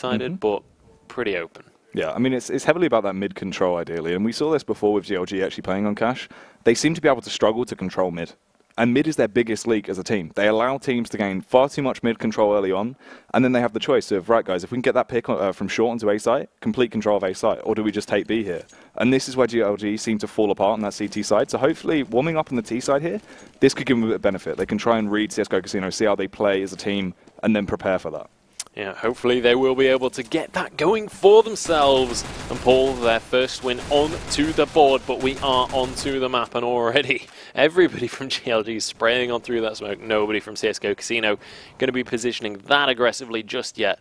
multi-sided, but pretty open. Yeah, I mean, it's heavily about that mid-control, ideally. And we saw this before with GLG actually playing on Cash. They seem to be able to struggle to control mid. And mid is their biggest leak as a team. They allow teams to gain far too much mid-control early on, and then they have the choice of, right, guys, if we can get that pick from short onto A site, complete control of A site, or do we just take B here? And this is where GLG seem to fall apart on that CT side. So hopefully, warming up on the T side here, this could give them a bit of benefit. They can try and read CSGO Casino, see how they play as a team, and then prepare for that. Yeah, hopefully they will be able to get that going for themselves and pull their first win onto the board. But we are onto the map, and already everybody from GLG is spraying on through that smoke. Nobody from CSGO Casino going to be positioning that aggressively just yet.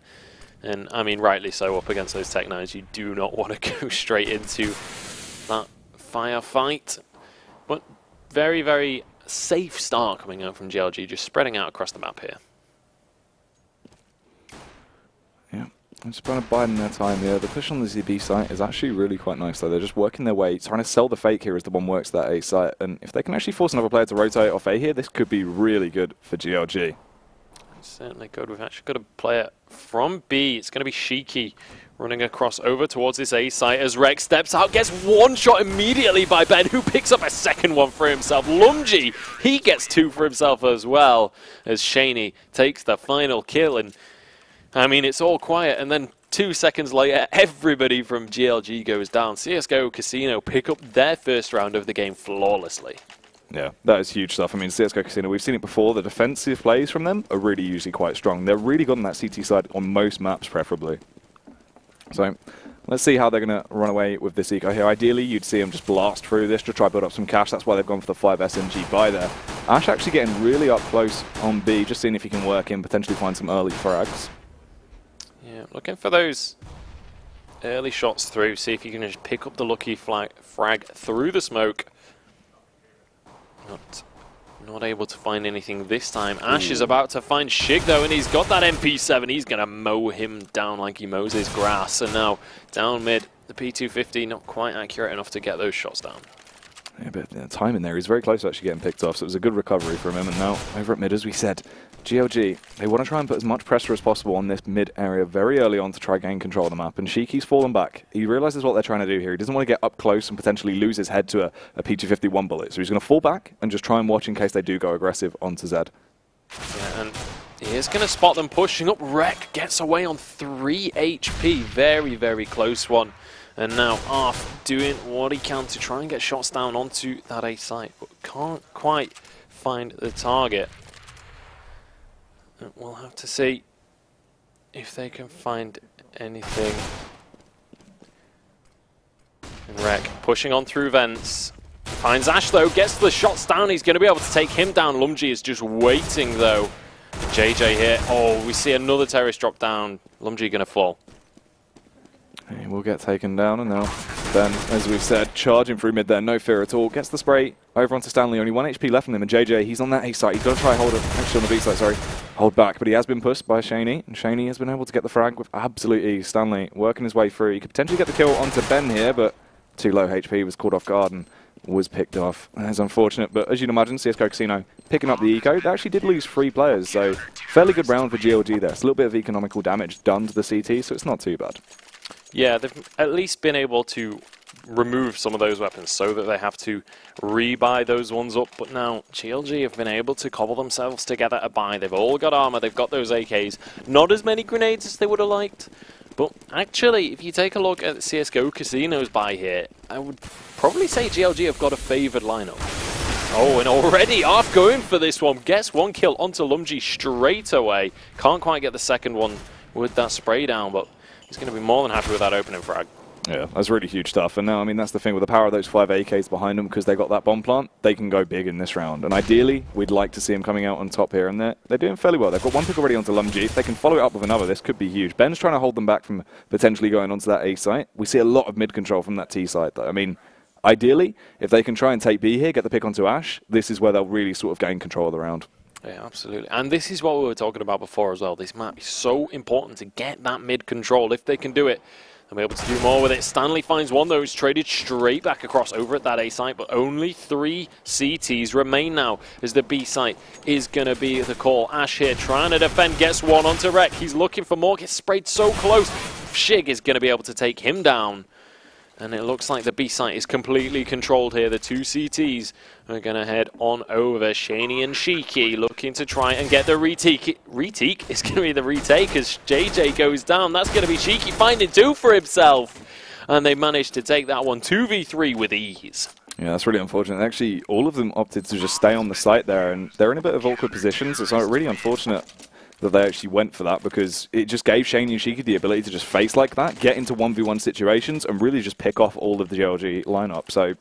And I mean, rightly so, up against those Tech-9s. You do not want to go straight into that firefight. But very, very safe start coming out from GLG, just spreading out across the map here. Yeah, I'm just trying to bide their time here. The push on the ZB site is actually really quite nice, though. They're just working their way, trying to sell the fake here as the one works that A site. And if they can actually force another player to rotate off A here, this could be really good for GLG. Certainly good. We've actually got a player from B. It's going to be Shiki running across over towards this A site as Rex steps out, gets one shot immediately by Ben, who picks up a second one for himself. Lumji, he gets two for himself as well, as Shaney takes the final kill. And I mean, it's all quiet, and then 2 seconds later, everybody from GLG goes down. CSGO Casino pick up their first round of the game flawlessly. Yeah, that is huge stuff. I mean, CSGO Casino, we've seen it before. The defensive plays from them are really usually quite strong. They're really good on that CT side on most maps, preferably. So, let's see how they're going to run away with this eco here. Ideally, you'd see them just blast through this to try to build up some cash. That's why they've gone for the 5 SMG buy there. Ash actually getting really up close on B, just seeing if he can work in, potentially find some early frags. Yeah, looking for those early shots through, see if you can just pick up the lucky frag through the smoke. Not able to find anything this time. Ash is about to find Shig though, and he's got that MP7. He's going to mow him down like he mows his grass. And now down mid, the P250 not quite accurate enough to get those shots down. Yeah, but time in there. He's very close to actually getting picked off, so it was a good recovery from him. And now, over at mid, as we said, GLG, they want to try and put as much pressure as possible on this mid area very early on to try and gain control of the map. And Shiki's fallen back. He realizes what they're trying to do here. He doesn't want to get up close and potentially lose his head to a P250 one bullet. So he's going to fall back and just try and watch in case they do go aggressive onto Zed. Yeah, and he is going to spot them pushing up. Rek gets away on 3 HP. Very, very close one. And now Arf doing what he can to try and get shots down onto that A site, but can't quite find the target. And we'll have to see if they can find anything. And Rek pushing on through vents. Finds Ash though, gets the shots down. He's going to be able to take him down. Lumji is just waiting though. JJ here. Oh, we see another terrorist drop down. Lumji going to fall. He will get taken down, and now Ben, as we've said, charging through mid there, no fear at all. Gets the spray over onto Stanley, only 1 HP left from him, and JJ, he's on that A site. He's going to try hold it, actually on the B site, sorry, hold back, but he has been pushed by Shaney, and Shaney has been able to get the frag with absolute ease. Stanley working his way through. He could potentially get the kill onto Ben here, but too low HP, was caught off guard and was picked off. That's unfortunate, but as you'd imagine, CSGO Casino picking up the eco. They actually did lose 3 players, so fairly good round for GLG there. It's a little bit of economical damage done to the CT, so it's not too bad. Yeah, they've at least been able to remove some of those weapons so that they have to rebuy those ones up. But now GLG have been able to cobble themselves together a buy. They've all got armor, they've got those AKs. Not as many grenades as they would have liked. But actually, if you take a look at CSGO Casino's buy here, I would probably say GLG have got a favoured lineup. Oh, and already Arf going for this one. Gets 1 kill onto Lumji straight away. Can't quite get the second one with that spray down, but he's going to be more than happy with that opening frag. Yeah, that's really huge stuff. And now, I mean, that's the thing with the power of those 5 AKs behind them, because they got that bomb plant, they can go big in this round. And ideally, we'd like to see them coming out on top here, and they're doing fairly well. They've got 1 pick already onto Lumji. If they can follow it up with another, this could be huge. Ben's trying to hold them back from potentially going onto that A site. We see a lot of mid control from that T site, though. I mean, ideally, if they can try and take B here, get the pick onto Ash, this is where they'll really sort of gain control of the round. Yeah, absolutely. And this is what we were talking about before as well. This map is so important to get that mid control. If they can do it, They'll be able to do more with it. Stanley finds one, though. He's traded straight back across over at that A site, but only 3 CTs remain now as the B site is going to be the call. Ash here trying to defend, gets one onto Rek. He's looking for more, gets sprayed so close. Shig is going to be able to take him down. And it looks like the B site is completely controlled here. The 2 CTs are going to head on over. Shaney and Shiki looking to try and get the retake. Retake is going to be the retake as JJ goes down. That's going to be Shiki finding 2 for himself. And they managed to take that one 2v3 with ease. Yeah, that's really unfortunate. Actually, all of them opted to just stay on the site there, and they're in a bit of awkward positions. It's really unfortunate that they actually went for that, because it just gave Shaney and Shiki the ability to just face like that, get into 1v1 situations, and really just pick off all of the GLG lineup. So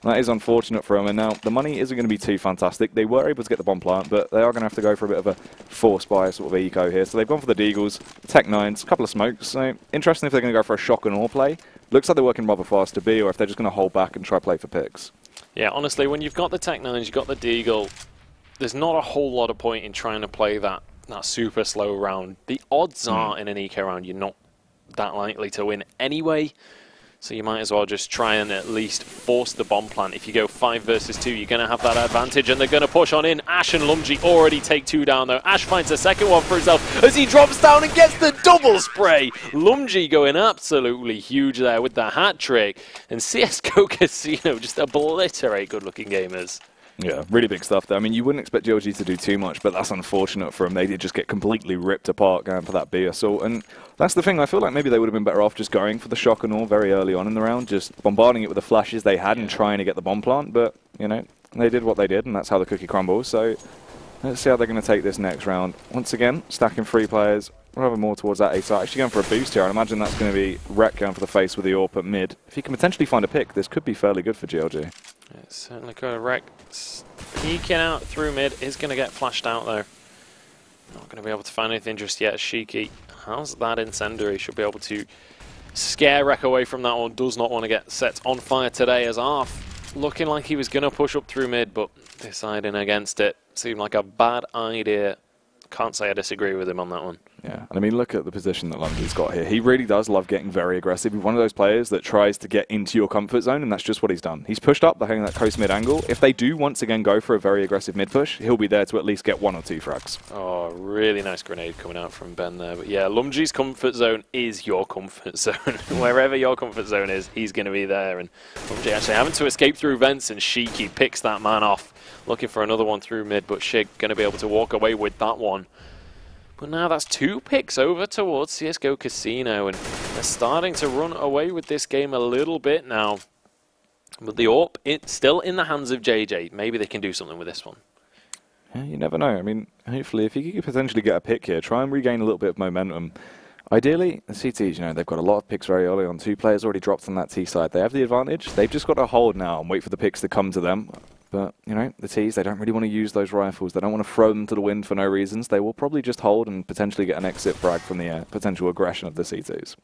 that is unfortunate for them. And now the money isn't going to be too fantastic. They were able to get the bomb plant, but they are going to have to go for a bit of a force buy sort of eco here. So they've gone for the Deagles, Tech 9s, a couple of smokes. So interesting if they're going to go for a shock and all play. Looks like they're working rather fast to B, or if they're just going to hold back and try play for picks. Yeah, honestly, when you've got the Tech 9s, you've got the Deagle, there's not a whole lot of point in trying to play that super slow round. The odds are in an eco round you're not that likely to win anyway, so you might as well just try and at least force the bomb plant. If you go 5 versus 2, you're going to have that advantage, and they're going to push on in. Ash and Lumji already take 2 down, though. Ash finds the second one for himself as he drops down and gets the double spray. Lumji going absolutely huge there with the hat trick, and CSGO Casino just obliterate good-looking gamers. Yeah, really big stuff there. I mean, you wouldn't expect GLG to do too much, but that's unfortunate for them. They did just get completely ripped apart going for that B assault. And that's the thing. I feel like maybe they would have been better off just going for the shock and all very early on in the round, just bombarding it with the flashes they had and trying to get the bomb plant. But, you know, they did what they did, and that's how the cookie crumbles. So let's see how they're going to take this next round. Once again, stacking 3 players, rather more towards that A side. Actually going for a boost here. I imagine that's going to be Rek going for the face with the AWP at mid. If he can potentially find a pick, this could be fairly good for GLG. Yeah, certainly could. Rek peeking out through mid is going to get flashed out, though. Not going to be able to find anything just yet. Shiki has that incendiary. Should be able to scare Rek away from that one. Does not want to get set on fire today, as Arf looking like he was going to push up through mid, but deciding against it. Seemed like a bad idea. Can't say I disagree with him on that one. Yeah, and I mean, look at the position that Lumji's got here. He really does love getting very aggressive. He's one of those players that tries to get into your comfort zone, and that's just what he's done. He's pushed up behind that coast mid angle. If they do once again go for a very aggressive mid push, he'll be there to at least get 1 or 2 frags. Oh, really nice grenade coming out from Ben there. But yeah, Lumji's comfort zone is your comfort zone. Wherever your comfort zone is, he's going to be there. And Lumji actually having to escape through vents, and Shiki picks that man off. Looking for another one through mid, but Shig going to be able to walk away with that one. But now that's 2 picks over towards CSGO Casino, and they're starting to run away with this game a little bit now. But the AWP, it's still in the hands of JJ. Maybe they can do something with this one. Yeah, you never know. I mean, hopefully, if you could potentially get a pick here, try and regain a little bit of momentum. Ideally, the CTs, you know, they've got a lot of picks very early on. 2 players already dropped on that T side. They have the advantage. They've just got to hold now and wait for the picks to come to them. But, you know, the Ts, they don't really want to use those rifles. They don't want to throw them to the wind for no reasons. They will probably just hold and potentially get an exit frag from the potential aggression of the CTs.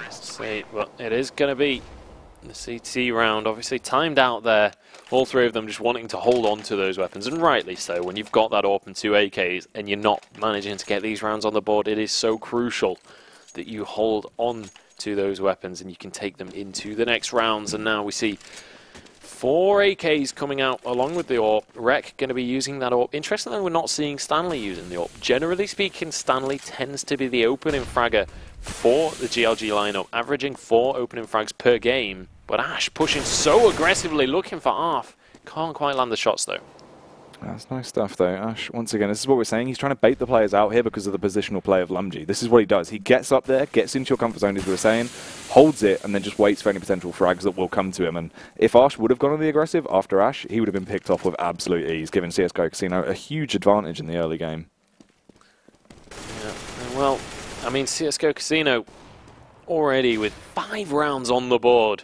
See, well, it is going to be the CT round. Obviously timed out there. All 3 of them just wanting to hold on to those weapons, and rightly so. When you've got that AWP and 2 AKs and you're not managing to get these rounds on the board, it is so crucial that you hold on to those weapons and you can take them into the next rounds. And now we see 4 AKs coming out along with the AWP. Rek going to be using that AWP. Interestingly, we're not seeing Stanley using the AWP. Generally speaking, Stanley tends to be the opening fragger for the GLG lineup, averaging 4 opening frags per game. But Ash pushing so aggressively, looking for Arf. Can't quite land the shots, though. That's nice stuff, though. Ash, once again, this is what we're saying. He's trying to bait the players out here because of the positional play of Lumji. This is what he does. He gets up there, gets into your comfort zone, as we were saying, holds it, and then just waits for any potential frags that will come to him. And if Ash would have gone on the aggressive after Ash, he would have been picked off with absolute ease, giving CSGO Casino a huge advantage in the early game. Yeah, well, I mean, CSGO Casino already with 5 rounds on the board.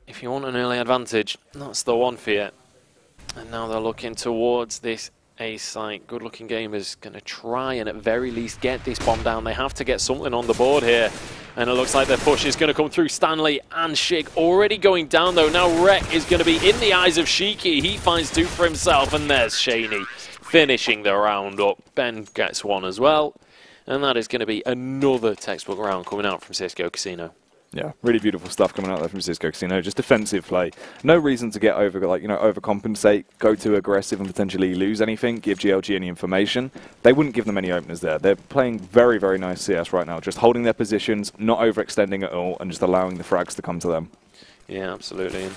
If you want an early advantage, that's the one for you. And now they're looking towards this A site. Good looking gamers going to try and at very least get this bomb down. They have to get something on the board here. And it looks like their push is going to come through. Stanley and Shig already going down though. Now Rek is going to be in the eyes of Shiki. He finds 2 for himself, and there's Shaney finishing the round up. Ben gets 1 as well. And that is going to be another textbook round coming out from CSGO Casino. Yeah, really beautiful stuff coming out there from CSGO Casino. Just defensive play. No reason to get overcompensate, go too aggressive and potentially lose anything, give GLG any information. They wouldn't give them any openers there. They're playing very, very nice CS right now. Just holding their positions, not overextending at all, and just allowing the frags to come to them. Yeah, absolutely.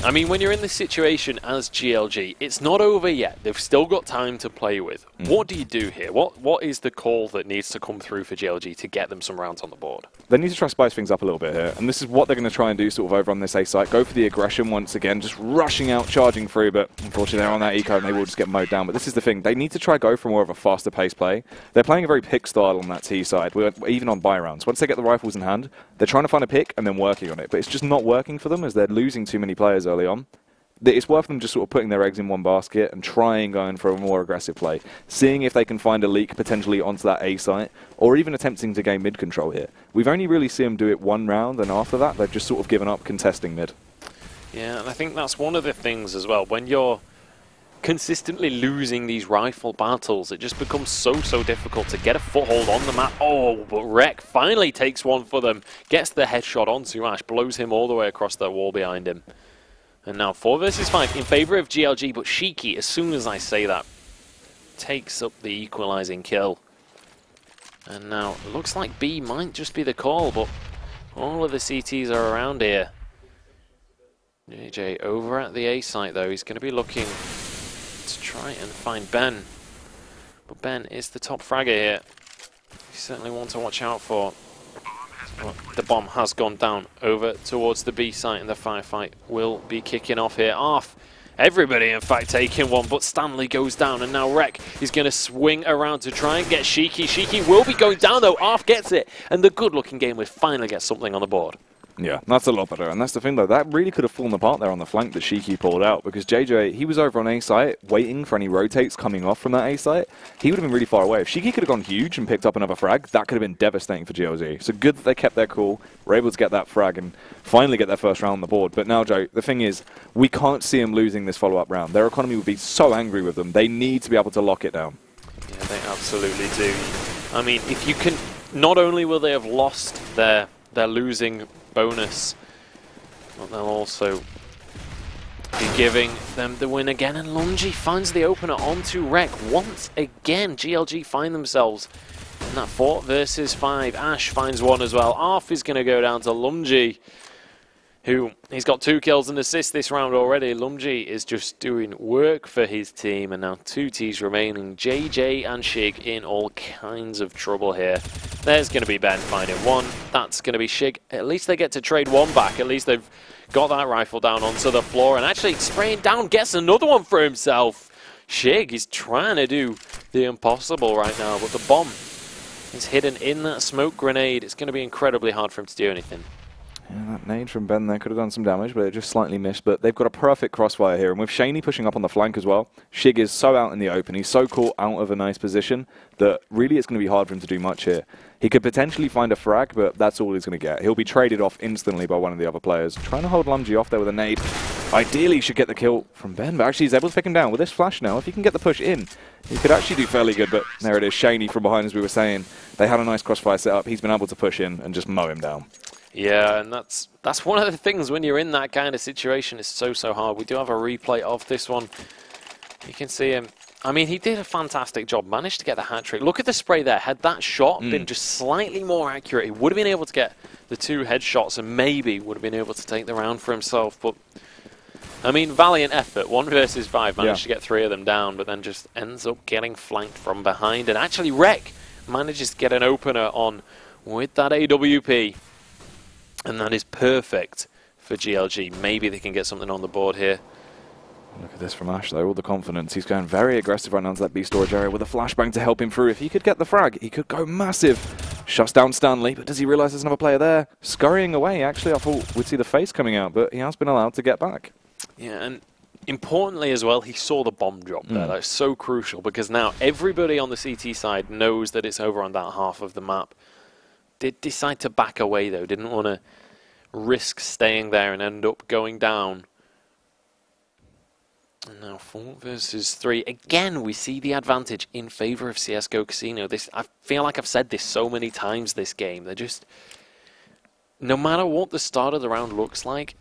I mean, when you're in this situation as GLG, it's not over yet. They've still got time to play with. What do you do here? What is the call that needs to come through for GLG to get them some rounds on the board? They need to try to spice things up a little bit here, and this is what they're going to try and do sort of over on this A site. Go for the aggression once again, just rushing out, charging through, but unfortunately they're on that eco and they will just get mowed down. But this is the thing, they need to try go for more of a faster pace play. They're playing a very pick style on that T side, even on buy rounds. Once they get the rifles in hand, they're trying to find a pick and then working on it, but it's just not working for them as they're losing too many players early on. It's worth them just sort of putting their eggs in one basket and trying going for a more aggressive play. Seeing if they can find a leak potentially onto that A site, or even attempting to gain mid control here. We've only really seen them do it one round, and after that, they've just sort of given up contesting mid. Yeah, and I think that's one of the things as well. When you're consistently losing these rifle battles, it just becomes so difficult to get a foothold on the map. Oh, but Rek finally takes one for them, gets the headshot onto Ash, blows him all the way across that wall behind him. And now 4 versus 5 in favor of GLG, but Shiki, as soon as I say that, takes up the equalizing kill. And now it looks like B might just be the call, but all of the CTs are around here. JJ over at the A site though, he's going to be looking to try and find Ben. But Ben is the top fragger here. He's certainly one to watch out for. Well, the bomb has gone down over towards the B site, and the firefight will be kicking off here. Arf, everybody in fact taking one, but Stanley goes down, and now Rek is going to swing around to try and get Shiki. Shiki will be going down though, Arf gets it, and the good-looking game will finally get something on the board. Yeah, that's a lot better, and that's the thing though, that really could have fallen apart there on the flank that Shiki pulled out, because JJ, he was over on A site, waiting for any rotates coming off from that A site. He would have been really far away. If Shiki could have gone huge and picked up another frag, that could have been devastating for GLG. So good that they kept their cool, were able to get that frag and finally get their first round on the board. But now, Joe, the thing is, we can't see them losing this follow-up round. Their economy would be so angry with them. They need to be able to lock it down. Yeah, they absolutely do. I mean, if you can, not only will they have lost their losing bonus, but they'll also be giving them the win again. And Lungi finds the opener onto Rek once again. GLG find themselves in that 4 versus 5. Ash finds one as well. Arf is going to go down to Lungi, who he's got 2 kills and assists this round already. Lungi is just doing work for his team, and now 2 Ts remaining. JJ and Shig in all kinds of trouble here. There's going to be Ben finding one. That's going to be Shig. At least they get to trade one back. At least they've got that rifle down onto the floor, and actually spraying down gets another one for himself. Shig is trying to do the impossible right now, but the bomb is hidden in that smoke grenade. It's going to be incredibly hard for him to do anything. Yeah, that nade from Ben there could have done some damage, but it just slightly missed. But they've got a perfect crossfire here, and with Shaney pushing up on the flank as well, Shig is so out in the open, he's so caught out of a nice position that really it's going to be hard for him to do much here. He could potentially find a frag, but that's all he's going to get. He'll be traded off instantly by one of the other players. Trying to hold Lungi off there with a nade. Ideally, he should get the kill from Ben, but actually he's able to pick him down. With this flash now, if he can get the push in, he could actually do fairly good, but there it is. Shaney from behind, as we were saying. They had a nice crossfire set up. He's been able to push in and just mow him down. Yeah, and that's one of the things when you're in that kind of situation. It's so hard. We do have a replay of this one. You can see him. I mean, he did a fantastic job. Managed to get the hat-trick. Look at the spray there. Had that shot been just slightly more accurate, he would have been able to get the 2 headshots and maybe would have been able to take the round for himself. But, I mean, valiant effort. 1 versus 5. Managed to get 3 of them down, but then just ends up getting flanked from behind. And actually, Rek manages to get an opener on with that AWP. And that is perfect for GLG. Maybe they can get something on the board here. Look at this from Ash, though. All the confidence. He's going very aggressive right now into that B storage area with a flashbang to help him through. If he could get the frag, he could go massive. Shuts down Stanley, but does he realize there's another player there? Scurrying away, actually. I thought we'd see the face coming out, but he has been allowed to get back. Yeah, and importantly as well, he saw the bomb drop there. That's so crucial, because now everybody on the CT side knows that it's over on that half of the map. Did decide to back away, though. Didn't want to risk staying there and end up going down. And now 4 versus 3. Again, we see the advantage in favor of CSGO Casino. I feel like I've said this so many times this game. They're just... No matter what the start of the round looks like,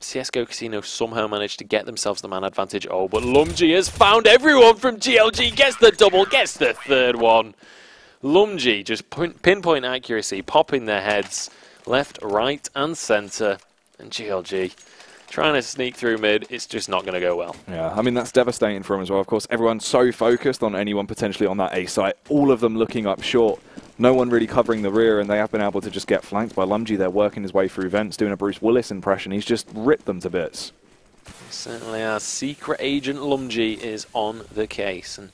CSGO Casino somehow managed to get themselves the man advantage. Oh, but Lumji has found everyone from GLG. Gets the double, gets the third one. Lumji, just pinpoint accuracy, popping their heads left, right, and center. And GLG trying to sneak through mid, it's just not going to go well. Yeah, I mean, that's devastating for him as well. Of course, everyone's so focused on anyone potentially on that A site, all of them looking up short. No one really covering the rear, and they have been able to just get flanked by Lumji. They're working his way through vents, doing a Bruce Willis impression. He's just ripped them to bits. Certainly our secret agent Lumji is on the case. And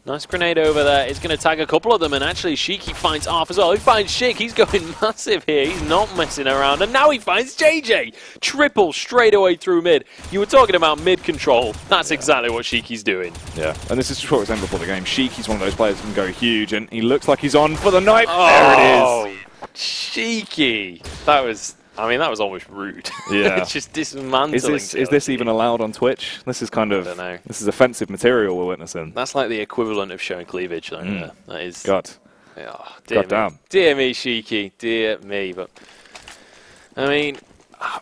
nice grenade over there. It's going to tag a couple of them, and actually Shiki finds Arf as well. He finds Shik. He's going massive here. He's not messing around. And now he finds JJ. Triple straight away through mid. You were talking about mid control. That's exactly what Shiki's doing. Yeah, and this is what I was saying before the game. Shiki's one of those players who can go huge, and he looks like he's on for the knife. Oh, there it is. Shiki. That was... I mean, that was almost rude. Yeah. It's just dismantling. Is this even allowed on Twitch? This is kind of... I don't know. This is offensive material we're witnessing. That's like the equivalent of showing cleavage. That is... God. Oh, dear God damn. Dear me, Shiki. Dear me. But, I mean,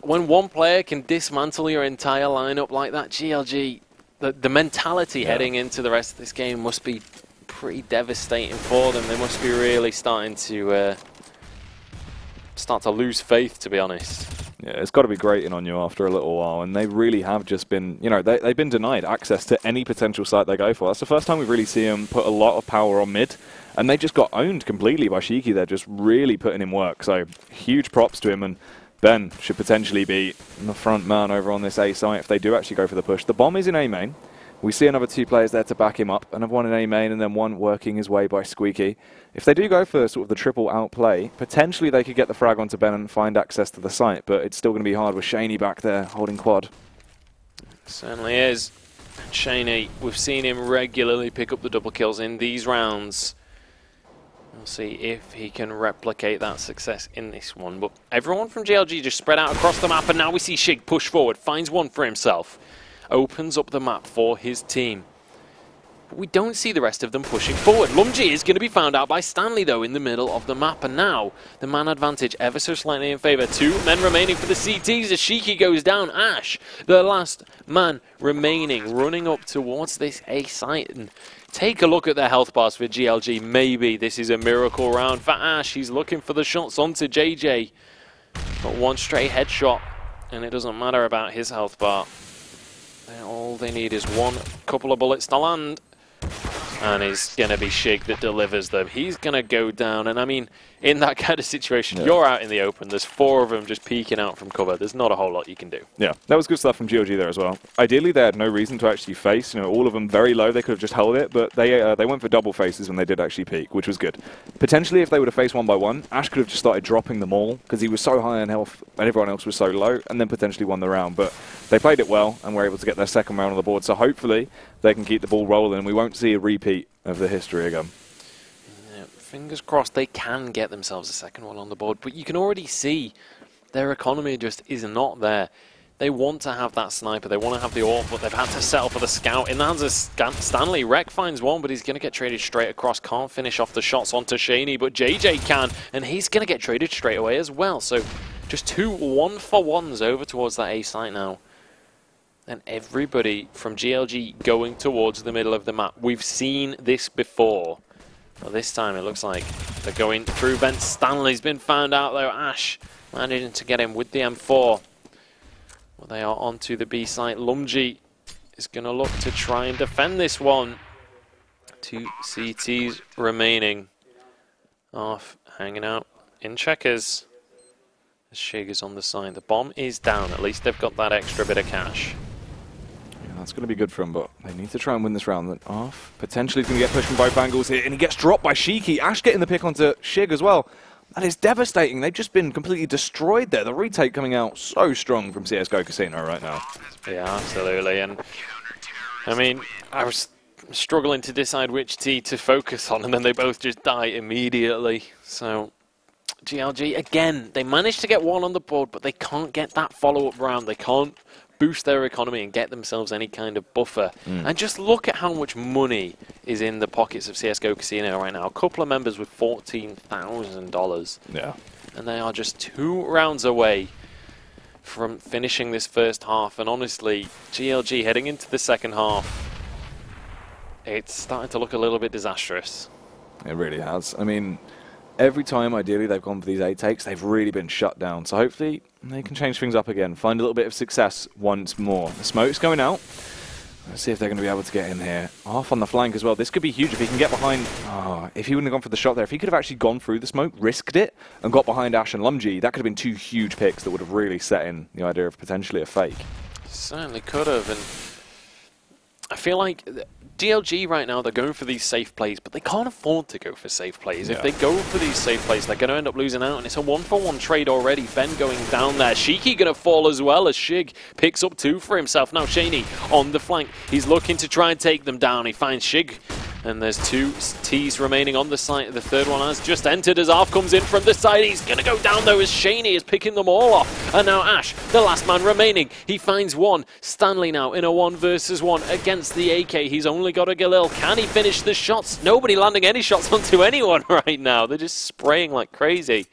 when one player can dismantle your entire lineup like that, GLG, the mentality heading into the rest of this game must be pretty devastating for them. They must be really starting to... start to lose faith, to be honest. Yeah, it's got to be grating on you after a little while, and they really have just been, you know, they've been denied access to any potential site they go for. That's the first time we've really seen them put a lot of power on mid, and they just got owned completely by Shiki. They're just really putting in work, so huge props to him, and Ben should potentially be the front man over on this A site if they do actually go for the push. The bomb is in A main. We see another 2 players there to back him up, another one in A main and then one working his way by Squeaky. If they do go for sort of the triple outplay, potentially they could get the frag onto Ben and find access to the site, but it's still going to be hard with Shaney back there holding quad. Certainly is. Shaney, we've seen him regularly pick up the double kills in these rounds. We'll see if he can replicate that success in this one. But everyone from GLG just spread out across the map, and now we see Shig push forward, finds one for himself. Opens up the map for his team. But we don't see the rest of them pushing forward. Lumji is going to be found out by Stanley, though, in the middle of the map. And now, the man advantage ever so slightly in favour. 2 men remaining for the CTs as Shiki goes down. Ash, the last man remaining, running up towards this A site. And take a look at their health bars for GLG. Maybe this is a miracle round for Ash. He's looking for the shots onto JJ. But one straight headshot, and it doesn't matter about his health bar. All they need is one couple of bullets to land, and it's going to be Shig that delivers them. He's going to go down, and I mean, in that kind of situation, you're out in the open. There's 4 of them just peeking out from cover. There's not a whole lot you can do. Yeah, that was good stuff from GLG there as well. Ideally, they had no reason to actually face. You know, all of them very low. They could have just held it, but they went for double faces when they did actually peek, which was good. Potentially, if they would have faced 1 by 1, Ash could have just started dropping them all because he was so high in health and everyone else was so low, and then potentially won the round. But they played it well and were able to get their second round on the board. So hopefully, they can keep the ball rolling and we won't see a repeat of the history again. Fingers crossed they can get themselves a second one on the board, but you can already see their economy just is not there. They want to have that sniper, they want to have the AWP, but they've had to settle for the scout. In the hands of Stanley, Rek finds one, but he's going to get traded straight across. Can't finish off the shots onto Shaney, but JJ can, and he's going to get traded straight away as well. So just 2 1-for-1s over towards that A site now. And everybody from GLG going towards the middle of the map. We've seen this before. Well, this time it looks like they're going through vents. Stanley's been found out though. Ash managing to get him with the M4. Well, they are onto the B site. Lumji is going to look to try and defend this one. 2 CTs remaining. Off, hanging out in checkers. Shig is on the side. The bomb is down. At least they've got that extra bit of cash. That's going to be good for him, but they need to try and win this round. Then off. Potentially he's going to get pushed from both angles here, and he gets dropped by Shiki. Ash getting the pick onto Shig as well. That is devastating. They've just been completely destroyed there. The retake coming out so strong from CSGO Casino right now. Yeah, absolutely. And I mean, I was struggling to decide which T to focus on, and then they both just die immediately. So GLG, again, they managed to get 1 on the board, but they can't get that follow-up round. They can't boost their economy and get themselves any kind of buffer. And just look at how much money is in the pockets of CSGO Casino right now. A couple of members with $14,000. Yeah. And they are just 2 rounds away from finishing this first half. And honestly, GLG heading into the second half, it's starting to look a little bit disastrous. It really has. I mean, every time, ideally, they've gone for these A takes, they've really been shut down. So hopefully they can change things up again, find a little bit of success once more. The smoke's going out. Let's see if they're going to be able to get in here. Off on the flank as well. This could be huge if he can get behind. Oh, if he wouldn't have gone for the shot there, if he could have actually gone through the smoke, risked it, and got behind Ash and Lumji, that could have been 2 huge picks that would have really set in the idea of potentially a fake. Certainly could have. And I feel like GLG right now, they're going for these safe plays, but they can't afford to go for safe plays. If they go for these safe plays, they're going to end up losing out, and it's a 1-for-1 trade already. Ben going down there. Shiki going to fall as well as Shig picks up 2 for himself. Now Shaney on the flank. He's looking to try and take them down. He finds Shig, and there's 2 Ts remaining on the site. The third one has just entered as Arf comes in from the side. He's going to go down though as Shaney is picking them all off. And now Ash, the last man remaining. He finds 1. Stanley now in a 1 versus 1 against the AK. He's only got a Galil. Can he finish the shots? Nobody landing any shots onto anyone right now. They're just spraying like crazy.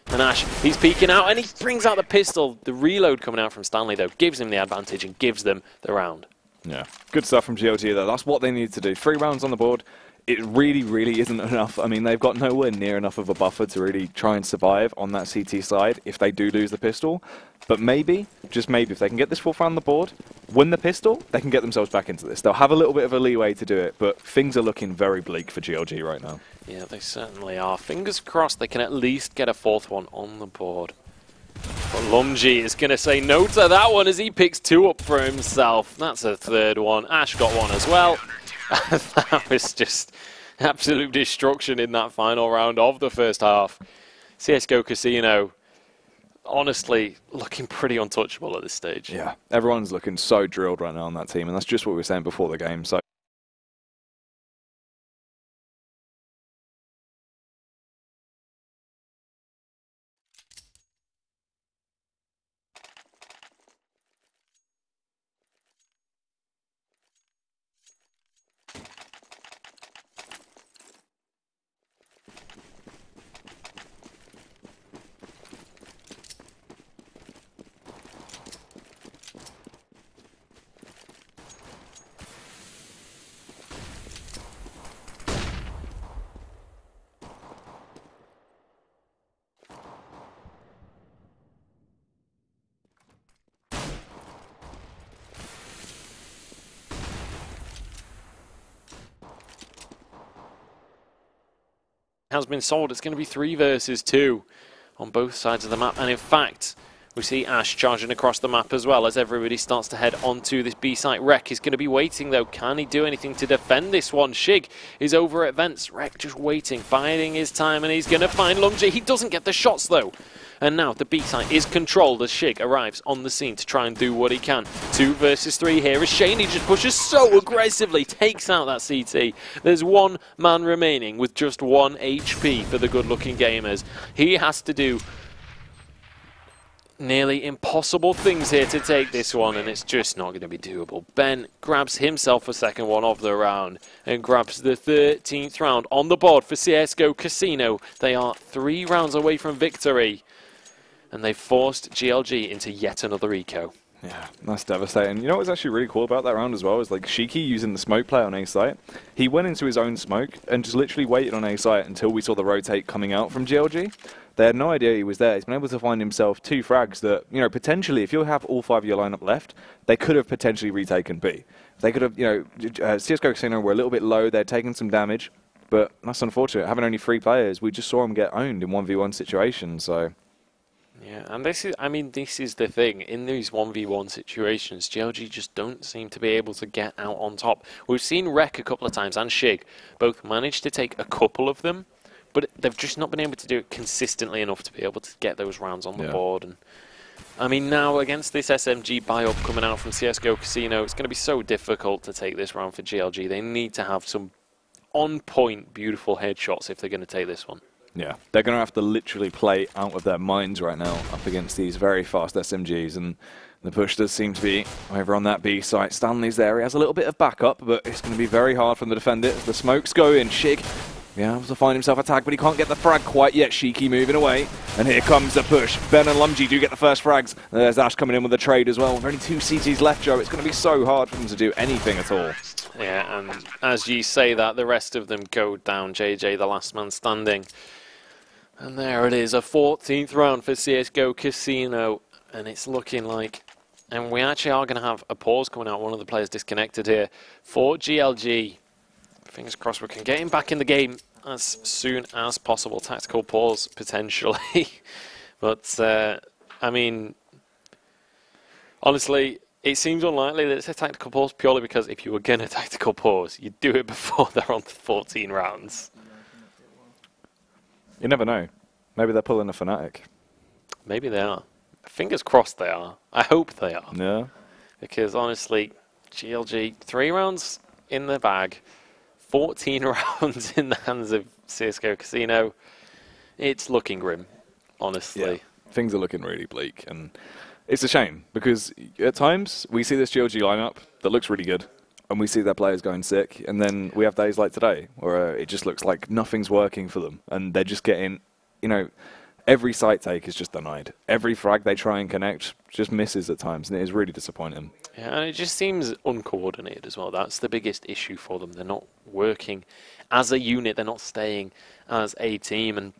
And Ash, he's peeking out and he brings out the pistol. The reload coming out from Stanley though gives him the advantage and gives them the round. Yeah, good stuff from GLG though. That's what they need to do. 3 rounds on the board. It really, really isn't enough. I mean, they've got nowhere near enough of a buffer to really try and survive on that CT side if they do lose the pistol. But maybe, just maybe, if they can get this 4th round on the board, win the pistol, they can get themselves back into this. They'll have a little bit of a leeway to do it, but things are looking very bleak for GLG right now. Yeah, they certainly are. Fingers crossed they can at least get a 4th one on the board. But Lumji is going to say no to that one as he picks 2 up for himself. That's a 3rd one. Ash got 1 as well. That was just absolute destruction in that final round of the first half. CSGO Casino, honestly, looking pretty untouchable at this stage. Yeah, everyone's looking so drilled right now on that team, and that's just what we were saying before the game. So has been sold. It's going to be 3 versus 2 on both sides of the map. And in fact, we see Ash charging across the map as well as everybody starts to head onto this B site. Rek is going to be waiting though. Can he do anything to defend this one? Shig is over at Vents. Rek just waiting, biding his time, and he's going to find Lumji. He doesn't get the shots though. And now the B site is controlled as Shig arrives on the scene to try and do what he can. 2 versus 3 here as Shaney just pushes so aggressively, takes out that CT. There's 1 man remaining with just 1 HP for the good-looking gamers. He has to do nearly impossible things here to take this one, and it's just not going to be doable. Ben grabs himself a 2nd one of the round and grabs the 13th round on the board for CSGO Casino. They are 3 rounds away from victory, and they've forced GLG into yet another eco. yeah, that's devastating. You know what's actually really cool about that round as well is like Shiki using the smoke play on A site. He went into his own smoke and just literally waited on A site until we saw the rotate coming out from GLG. They had no idea he was there. He's been able to find himself 2 frags that, you know, potentially, if you have all 5 of your lineup left, they could have potentially retaken B. They could have, you know, CSGO Casino were a little bit low. They're taking some damage, but that's unfortunate. Having only 3 players, we just saw them get owned in 1v1 situations, so... Yeah, and this is, I mean, this is the thing. In these 1v1 situations, GLG just don't seem to be able to get out on top. We've seen Rek a couple of times and Shig both managed to take a couple of them, but they've just not been able to do it consistently enough to be able to get those rounds on the board. And I mean, now against this SMG buy-up coming out from CSGO Casino, it's going to be so difficult to take this round for GLG. They need to have some on-point, beautiful headshots if they're going to take this one. Yeah, they're going to have to literally play out of their minds right now up against these very fast SMGs, and The push does seem to be over on that B site. Stanley's there. He has a little bit of backup, but it's going to be very hard for him to defend it. The smokes go in. Shig able to find himself a tag, but he can't get the frag quite yet. Shiki moving away. And here comes the push. Ben and Lumji do get the first frags. There's Ash coming in with the trade as well. With only 2 CTs left, Joe. It's going to be so hard for them to do anything at all. Yeah, and as you say that, the rest of them go down. JJ, the last man standing. And there it is, a 14th round for CSGO Casino. And it's looking like... And we actually are going to have a pause coming out. One of the players disconnected here for GLG. Fingers crossed we can get him back in the game as soon as possible. Tactical pause, potentially. But, I mean, honestly, it seems unlikely that it's a tactical pause purely because if you were going to tactical pause, you'd do it before they're on 14 rounds. You never know. Maybe they're pulling a Fnatic. Maybe they are. Fingers crossed they are. I hope they are. Yeah. Because, honestly, GLG, 3 rounds in the bag. 14 rounds in the hands of CSGO Casino. It's looking grim, honestly. Yeah, things are looking really bleak, and it's a shame because at times we see this GLG lineup that looks really good, and we see their players going sick, and then we have days like today where it just looks like nothing's working for them, and they're just getting, you know, every site take is just denied. Every frag they try and connect just misses at times, and it is really disappointing. Yeah, and it just seems uncoordinated as well. That's the biggest issue for them. They're not working as a unit. They're not staying as a team. And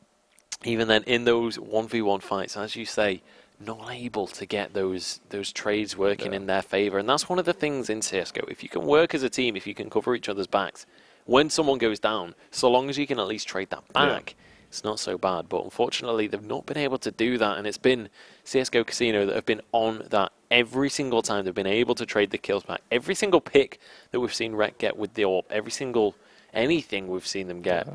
even then, in those 1v1 fights, as you say, not able to get those trades working in their favour. And that's one of the things in CSGO. If you can work as a team, if you can cover each other's backs, when someone goes down, so long as you can at least trade that back, it's not so bad. But unfortunately, they've not been able to do that. And it's been CSGO Casino that have been on that every single time. They've been able to trade the kills back. Every single pick that we've seen Rec get with the AWP, every single anything we've seen them get,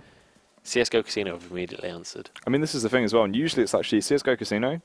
CSGO Casino have immediately answered. I mean, this is the thing as well. And usually it's actually CSGO Casino.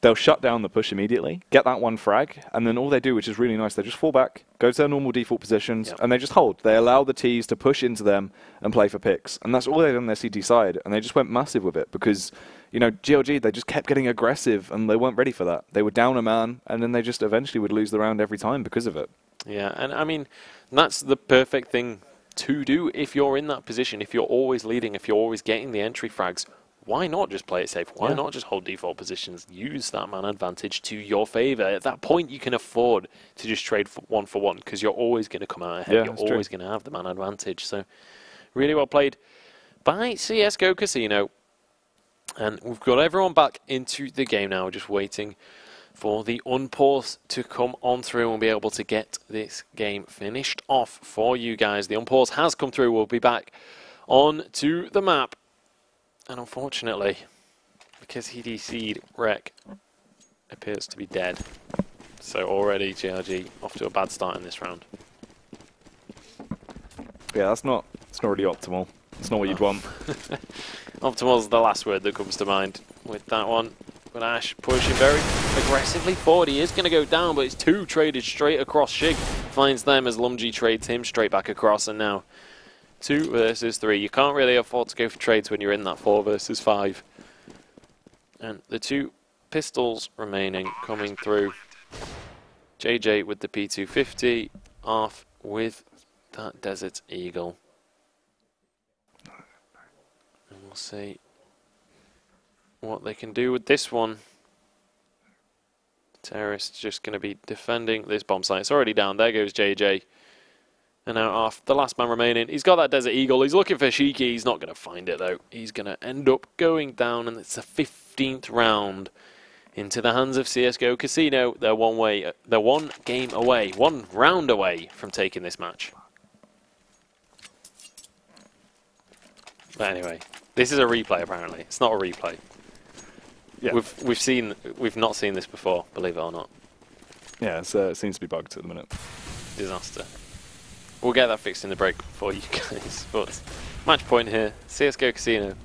They'll shut down the push immediately, get that one frag, and then all they do, which is really nice, they just fall back, go to their normal default positions, and they just hold. They allow the Ts to push into them and play for picks. And that's all they've done on their CT side, and they just went massive with it because, you know, GLG, they just kept getting aggressive, and they weren't ready for that. They were down a man, and then they just eventually would lose the round every time because of it. Yeah, and I mean, that's the perfect thing to do if you're in that position, if you're always leading, if you're always getting the entry frags. Why not just play it safe? Why not just hold default positions? Use that man advantage to your favour. At that point, you can afford to just trade for one because you're always going to come out ahead. You're always going to have the man advantage. So, really well played by CSGO Casino. And we've got everyone back into the game now, just waiting for the unpause to come on through and be able to get this game finished off for you guys. The unpause has come through. We'll be back on to the map. And unfortunately, because he DC'd, Rec appears to be dead. So already GLG off to a bad start in this round. Yeah, it's not really optimal. It's not what you'd want. Optimal's the last word that comes to mind with that one. But Ash pushing very aggressively forward. He is going to go down, but it's 2 traded straight across. Shig finds them as Lumji trades him straight back across, and now 2 versus 3. You can't really afford to go for trades when you're in that 4 versus 5. And the 2 pistols remaining coming through. JJ with the P250, off with that Desert Eagle. And we'll see what they can do with this one. Terrorist's just going to be defending this bomb site. It's already down. There goes JJ. And now off, the last man remaining. He's got that Desert Eagle. He's looking for Shiki. He's not going to find it, though. He's going to end up going down, and it's the 15th round into the hands of CSGO Casino. They're one game away, 1 round away from taking this match. But anyway, this is a replay, apparently. It's not a replay. Yeah. We've not seen this before, believe it or not. Yeah, it seems to be bugged at the minute. Disaster. We'll get that fixed in the break for you guys. But match point here, CSGO Casino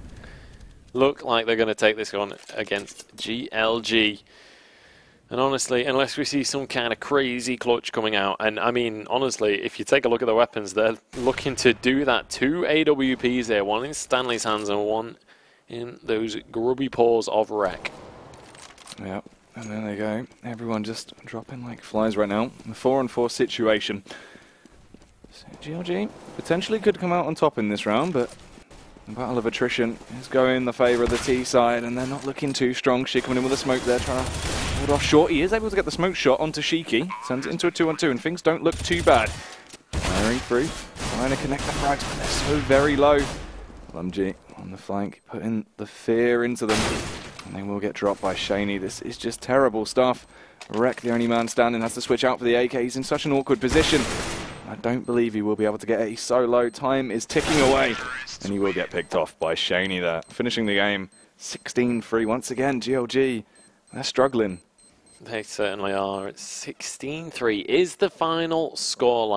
look like they're going to take this on against GLG. And honestly, unless we see some kind of crazy clutch coming out, and I mean, honestly, if you take a look at the weapons, they're looking to do that. 2 AWPs there, 1 in Stanley's hands and 1 in those grubby paws of Rec. Yeah, And there they go. Everyone just dropping like flies right now. The 4-on-4 situation. So GLG potentially could come out on top in this round, but the battle of attrition is going in the favour of the T side, and they're not looking too strong. She coming in with a smoke there, trying to hold off short. He is able to get the smoke shot onto Shiki. Sends it into a 2-on-2, and things don't look too bad. Firing through, trying to connect the frags, but they're so very low. LMG on the flank, putting the fear into them. And they will get dropped by Shaney. This is just terrible stuff. Wreck, the only man standing, has to switch out for the AK. He's in such an awkward position. I don't believe he will be able to get it. He's so low. Time is ticking away. And he will get picked off by Shaney there. Finishing the game 16-3. Once again, GLG, they're struggling. They certainly are. It's 16-3 is the final scoreline.